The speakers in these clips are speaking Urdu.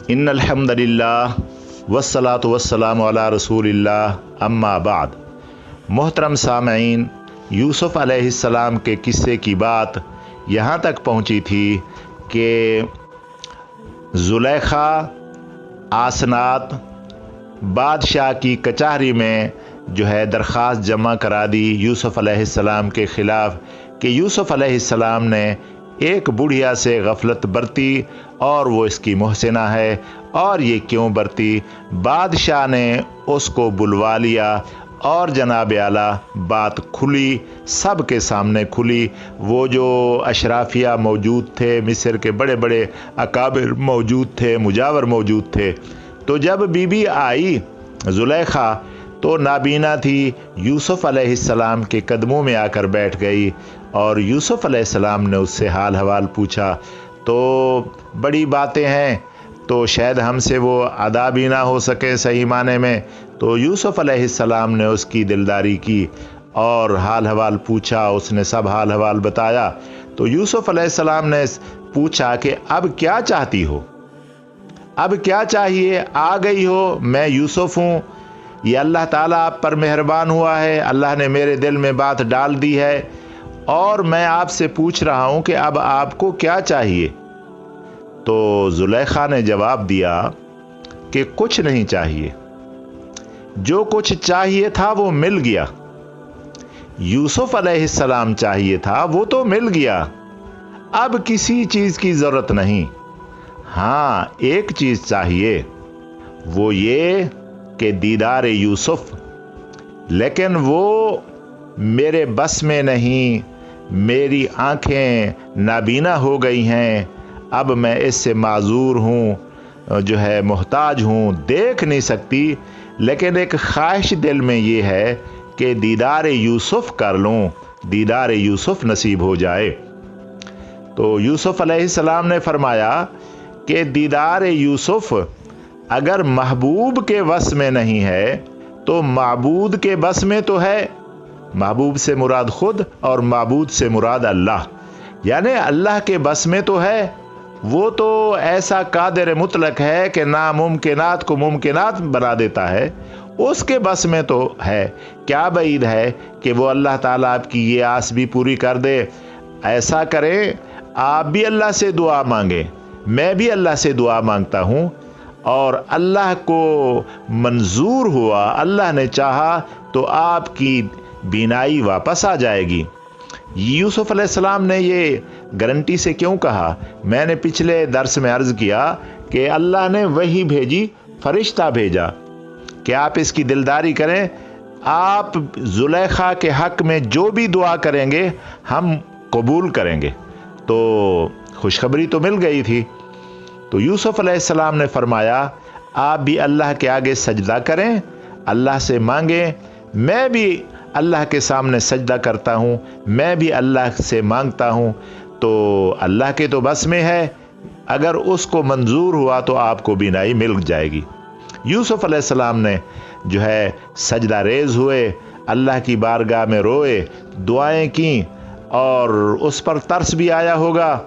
ان الحمدللہ والصلاۃ والسلام علی رسول اللہ اما بعد۔ محترم سامعین، یوسف علیہ السلام کے قصے کی بات یہاں تک پہنچی تھی کہ زلیخا آسنات بادشاہ کی کچہری میں درخواست جمع کرا دی یوسف علیہ السلام کے خلاف کہ یوسف علیہ السلام نے ایک بڑھیا سے غفلت برتی اور وہ اس کی محسنہ ہے، اور یہ کیوں برتی؟ بادشاہ نے اس کو بلوا لیا اور جناب اعلیٰ بات کھلی، سب کے سامنے کھلی۔ وہ جو اشرافیہ موجود تھے، مصر کے بڑے بڑے اکابر موجود تھے، مجاور موجود تھے، تو جب بی بی آئی زلیخا تو نابینا تھی، یوسف علیہ السلام کے قدموں میں آ کر بیٹھ گئی اور یوسف علیہ السلام نے اس سے حال حوال پوچھا۔ تو بڑی باتیں ہیں، تو شاید ہم سے وہ ادا بھی نہ ہو سکے صحیح معنی میں، تو یوسف علیہ السلام نے اس کی دلداری کی اور حال حوال پوچھا، اس نے سب حال حوال بتایا۔ تو یوسف علیہ السلام نے پوچھا کہ اب کیا چاہتی ہو؟ اب کیا چاہیے؟ آ گئی ہو، میں یوسف ہوں، یہ اللہ تعالیٰ آپ پر مہربان ہوا ہے، اللہ نے میرے دل میں بات ڈال دی ہے اور میں آپ سے پوچھ رہا ہوں کہ اب آپ کو کیا چاہیے؟ تو زلیخا نے جواب دیا کہ کچھ نہیں چاہیے، جو کچھ چاہیے تھا وہ مل گیا۔ یوسف علیہ السلام چاہیے تھا وہ تو مل گیا، اب کسی چیز کی ضرورت نہیں۔ ہاں، ایک چیز چاہیے، وہ یہ کہ دیدار یوسف، لیکن وہ میرے بس میں نہیں، میری آنکھیں نابینا ہو گئی ہیں، اب میں اس سے معذور ہوں، محتاج ہوں، دیکھ نہیں سکتی، لیکن ایک خواہش دل میں یہ ہے کہ دیدار یوسف کر لوں، دیدار یوسف نصیب ہو جائے۔ تو یوسف علیہ السلام نے فرمایا کہ دیدار یوسف اگر محبوب کے بس میں نہیں ہے تو معبود کے بس میں تو ہے۔ محبوب سے مراد خود اور معبود سے مراد اللہ، یعنی اللہ کے بس میں تو ہے، وہ تو ایسا قادر مطلق ہے کہ ناممکنات کو ممکنات بنا دیتا ہے، اس کے بس میں تو ہے۔ کیا بعید ہے کہ وہ اللہ تعالیٰ آپ کی یہ آس بھی پوری کر دے۔ ایسا کریں، آپ بھی اللہ سے دعا مانگیں، میں بھی اللہ سے دعا مانگتا ہوں، اور اللہ کو منظور ہوا، اللہ نے چاہا تو آپ کی بینائی واپس آ جائے گی۔ یوسف علیہ السلام نے یہ گارنٹی سے کیوں کہا؟ میں نے پچھلے درس میں عرض کیا کہ اللہ نے وہی بھیجی، فرشتہ بھیجا کہ آپ اس کی دلداری کریں، آپ زلیخا کے حق میں جو بھی دعا کریں گے ہم قبول کریں گے۔ تو خوشخبری تو مل گئی تھی۔ تو یوسف علیہ السلام نے فرمایا آپ بھی اللہ کے آگے سجدہ کریں، اللہ سے مانگیں، میں بھی اللہ کے سامنے سجدہ کرتا ہوں، میں بھی اللہ سے مانگتا ہوں، تو اللہ کے تو بس میں ہے، اگر اس کو منظور ہوا تو آپ کو بینائی مل جائے گی۔ یوسف علیہ السلام نے سجدہ ریز ہوئے، اللہ کی بارگاہ میں روئے، دعائیں کیں، اور اس پر ترس بھی آیا ہوگا،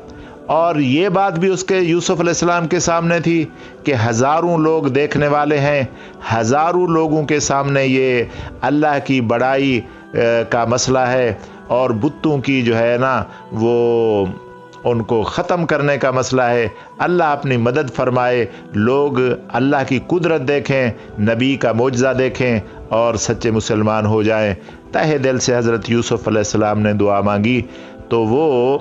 اور یہ بات بھی اس کے یوسف علیہ السلام کے سامنے تھی کہ ہزاروں لوگ دیکھنے والے ہیں، ہزاروں لوگوں کے سامنے یہ اللہ کی بڑائی کا مسئلہ ہے، اور بتوں کی وہ ان کو ختم کرنے کا مسئلہ ہے۔ اللہ اپنی مدد فرمائے، لوگ اللہ کی قدرت دیکھیں، نبی کا معجزہ دیکھیں اور سچے مسلمان ہو جائیں۔ تہہ دل سے حضرت یوسف علیہ السلام نے دعا مانگی تو وہ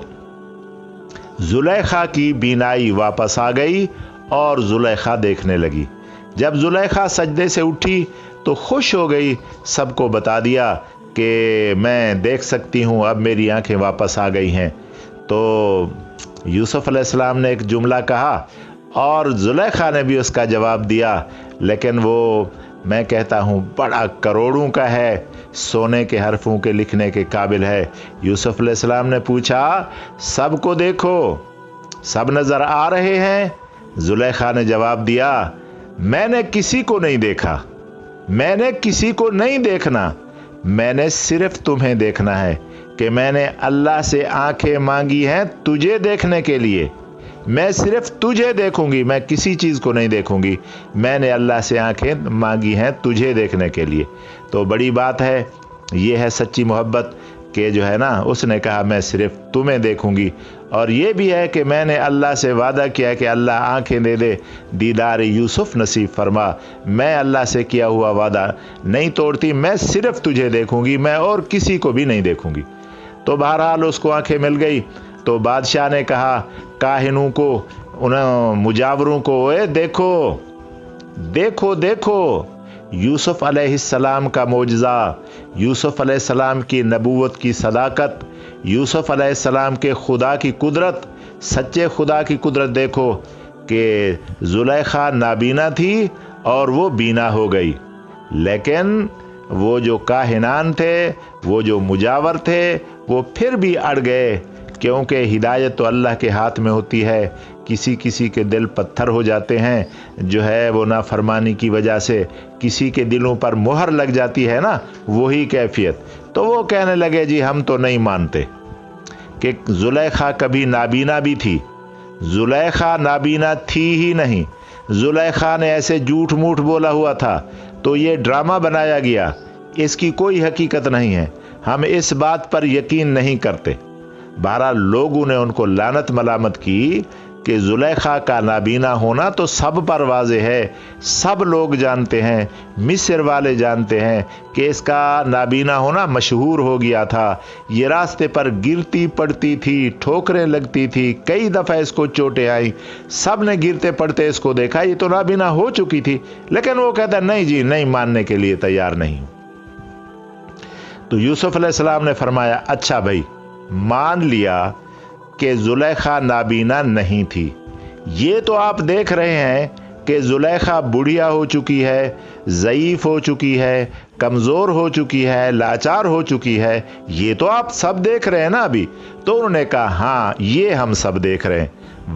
زلیخا کی بینائی واپس آ گئی اور زلیخا دیکھنے لگی۔ جب زلیخا سجدے سے اٹھی تو خوش ہو گئی، سب کو بتا دیا کہ میں دیکھ سکتی ہوں، اب میری آنکھیں واپس آ گئی ہیں۔ تو یوسف علیہ السلام نے ایک جملہ کہا اور زلیخا نے بھی اس کا جواب دیا، لیکن وہ میں کہتا ہوں بڑا کروڑوں کا ہے، سونے کے حرفوں کے لکھنے کے قابل ہے۔ یوسف علیہ السلام نے پوچھا سب کو دیکھو، سب نظر آ رہے ہیں؟ زلیخا نے جواب دیا میں نے کسی کو نہیں دیکھا، میں نے کسی کو نہیں دیکھنا، میں نے صرف تمہیں دیکھنا ہے کہ میں نے اللہ سے آنکھیں مانگی ہیں تجھے دیکھنے کے لیے، میں صرف تجھے دیکھوں گی، میں کسی چیز کو نہیں دیکھوں گی، میں نے اللہ سے آنکھیں مانگی ہیں تجھے دیکھنے کے لیے۔ تو بڑی بات ہے، یہ ہے سچی محبت کہ جو ہے نا اس نے کہا میں صرف تمہیں دیکھوں گی۔ اور یہ بھی ہے کہ میں نے اللہ سے وعدہ کیا کہ اللہ آنکھیں دے دے، دیدار یوسف نصیب فرما، میں اللہ سے کیا ہوا وعدہ نہیں توڑتی، میں صرف تجھے دیکھوں گی، میں اور کسی کو بھی نہیں دیکھوں گی۔ تو بہرحال اس کو آنکھیں مل گئی۔ تو بادشاہ نے کہا کاہنوں کو، ان مجاوروں کو، اے دیکھو دیکھو دیکھو یوسف علیہ السلام کا معجزہ، یوسف علیہ السلام کی نبوت کی صداقت، یوسف علیہ السلام کے خدا کی قدرت، سچے خدا کی قدرت دیکھو کہ زلیخا نابینا تھی اور وہ بینا ہو گئی، لیکن وہ جو کاہنان تھے، وہ جو مجاور تھے، وہ پھر بھی اڑ گئے، کیونکہ ہدایت تو اللہ کے ہاتھ میں ہوتی ہے۔ کسی کسی کے دل پتھر ہو جاتے ہیں، جو ہے وہ نافرمانی کی وجہ سے کسی کے دلوں پر مہر لگ جاتی ہے نا، وہی کیفیت۔ تو وہ کہنے لگے جی ہم تو نہیں مانتے کہ زلیخا کبھی نابینا بھی تھی، زلیخا نابینا تھی ہی نہیں، زلیخا نے ایسے جھوٹ موٹ بولا ہوا تھا، تو یہ ڈرامہ بنایا گیا، اس کی کوئی حقیقت نہیں ہے، ہم اس بات پر یقین نہیں کرتے۔ بہرحال لوگوں نے ان کو لعنت ملامت کی کہ زلیخا کا نابینا ہونا تو سب پر واضح ہے، سب لوگ جانتے ہیں، مصر والے جانتے ہیں کہ اس کا نابینا ہونا مشہور ہو گیا تھا، یہ راستے پر گرتی پڑتی تھی، ٹھوکریں لگتی تھی، کئی دفعہ اس کو چوٹیں آئیں، سب نے گرتے پڑتے اس کو دیکھا، یہ تو نابینا ہو چکی تھی، لیکن وہ کہتا نہیں جی نہیں، ماننے کے لیے تیار نہیں۔ تو یوسف علیہ السلام نے فرمایا اچھا بھائی، مان لیا کہ زلیخا نابینا نہیں تھی، یہ تو آپ دیکھ رہے ہیں کہ زلیخا بڑھیا ہو چکی ہے، ضعیف ہو چکی ہے، کمزور ہو چکی ہے، لاچار ہو چکی ہے، یہ تو آپ سب دیکھ رہے ہیں نا ابھی۔ تو انہوں نے کہا ہاں یہ ہم سب دیکھ رہے ہیں،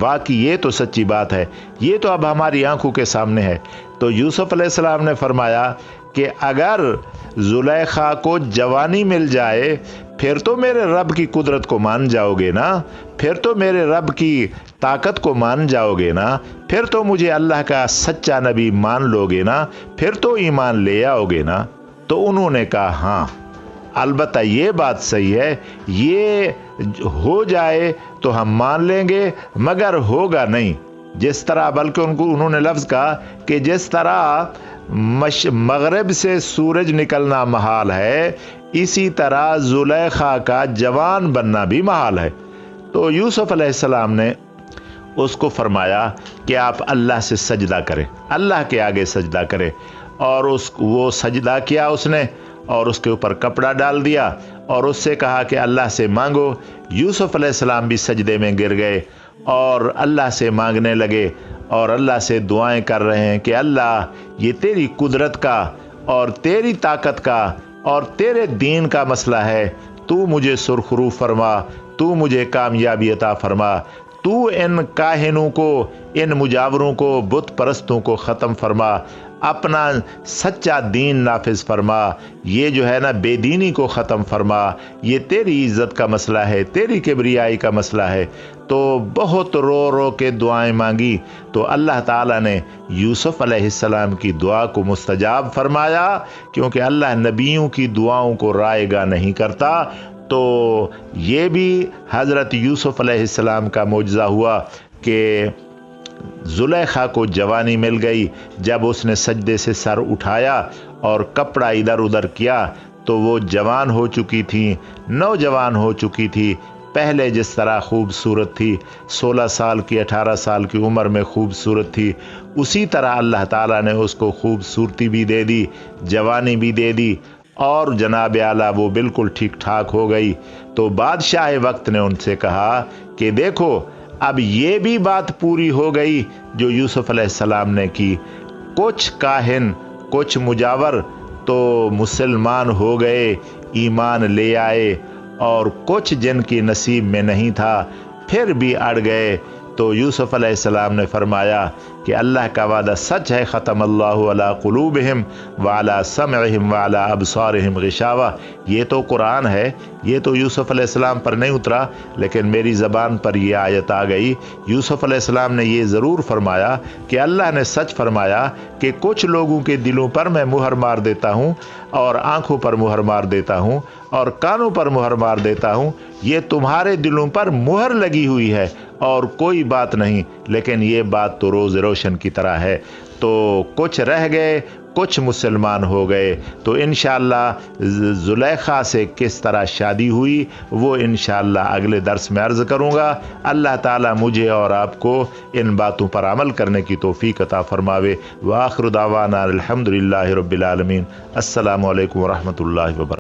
واقعی یہ تو سچی بات ہے، یہ تو اب ہماری آنکھوں کے سامنے ہے۔ تو یوسف علیہ السلام نے فرمایا کہ اگر زلیخا کو جوانی مل جائے پھر تو میرے رب کی قدرت کو مان جاؤ گے نا، پھر تو میرے رب کی طاقت کو مان جاؤ گے نا، پھر تو مجھے اللہ کا سچا نبی مان لو گے نا، پھر تو ایمان لے آؤ گے نا۔ تو انہوں نے کہا ہاں البتہ یہ بات صحیح ہے، یہ ہو جائے تو ہم مان لیں گے، مگر ہوگا نہیں جس طرح، بلکہ انہوں نے لفظ کہا کہ جس طرح مغرب سے سورج نکلنا محال ہے، اسی طرح زلیخا کا جوان بننا بھی محال ہے۔ تو یوسف علیہ السلام نے اس کو فرمایا کہ آپ اللہ سے سجدہ کریں، اللہ کے آگے سجدہ کریں، اور وہ سجدہ کیا اس نے، اور اس کے اوپر کپڑا ڈال دیا اور اس سے کہا کہ اللہ سے مانگو۔ یوسف علیہ السلام بھی سجدے میں گر گئے اور اللہ سے مانگنے لگے اور اللہ سے دعائیں کر رہے ہیں کہ اللہ یہ تیری قدرت کا اور تیری طاقت کا اور تیرے دین کا مسئلہ ہے، تو مجھے سرخرو فرما، تو مجھے کامیابی عطا فرما، تو ان کاہنوں کو، ان مجاوروں کو، بت پرستوں کو ختم فرما، اپنا سچا دین نافذ فرما، یہ جو ہے نا بے دینی کو ختم فرما، یہ تیری عزت کا مسئلہ ہے، تیری کبریائی کا مسئلہ ہے۔ تو بہت رو رو کے دعائیں مانگی، تو اللہ تعالیٰ نے یوسف علیہ السلام کی دعا کو مستجاب فرمایا، کیونکہ اللہ نبیوں کی دعاؤں کو رائے گا نہیں کرتا۔ تو یہ بھی حضرت یوسف علیہ السلام کا معجزہ ہوا کہ زلیخا کو جوانی مل گئی، جب اس نے سجدے سے سر اٹھایا اور کپڑا ادھر ادھر کیا تو وہ جوان ہو چکی تھی، نوجوان ہو چکی تھی، پہلے جس طرح خوبصورت تھی، 16 سال کی 18 سال کی عمر میں خوبصورت تھی، اسی طرح اللہ تعالیٰ نے اس کو خوبصورتی بھی دے دی، جوانی بھی دے دی، اور جناب اعلیٰ وہ بالکل ٹھیک ٹھاک ہو گئی۔ تو بادشاہ وقت نے ان سے کہا کہ دیکھو اب یہ بھی بات پوری ہو گئی جو یوسف علیہ السلام نے کی، کچھ کاہن، کچھ مجاور تو مسلمان ہو گئے، ایمان لے آئے، اور کچھ جن کی نصیب میں نہیں تھا پھر بھی اڑ گئے، تو یوسف علیہ السلام نے فرمایا کہ اللہ کا وعدہ سچ ہے، ختم اللہ علی قلوبہم وعلی سمعہم وعلی ابصارہم غشاوہ. یہ تو قرآن ہے، یہ تو یوسف علیہ السلام پر نہیں اترا، لیکن میری زبان پر یہ آیت آ گئی. یوسف علیہ السلام نے یہ ضرور فرمایا کہ اللہ نے سچ فرمایا کہ کچھ لوگوں کے دلوں پر میں مہر مار دیتا ہوں، اور آنکھوں پر مہر مار دیتا ہوں، اور کانوں پر مہر مار دیتا ہوں. یہ تمہارے دلوں پر مہر لگی ہوئی ہے اور کوئی بات نہیں، لیکن یہ بات تو روز روشن کی طرح ہے. تو کچھ رہ گئے، کچھ مسلمان ہو گئے. تو انشاءاللہ زلیخا سے کس طرح شادی ہوئی وہ انشاءاللہ اگلے درس میں عرض کروں گا. اللہ تعالیٰ مجھے اور آپ کو ان باتوں پر عمل کرنے کی توفیق عطا فرماوے. وآخر دعوانا الحمدللہ رب العالمین. السلام علیکم ورحمۃ اللہ وبرکاتہ.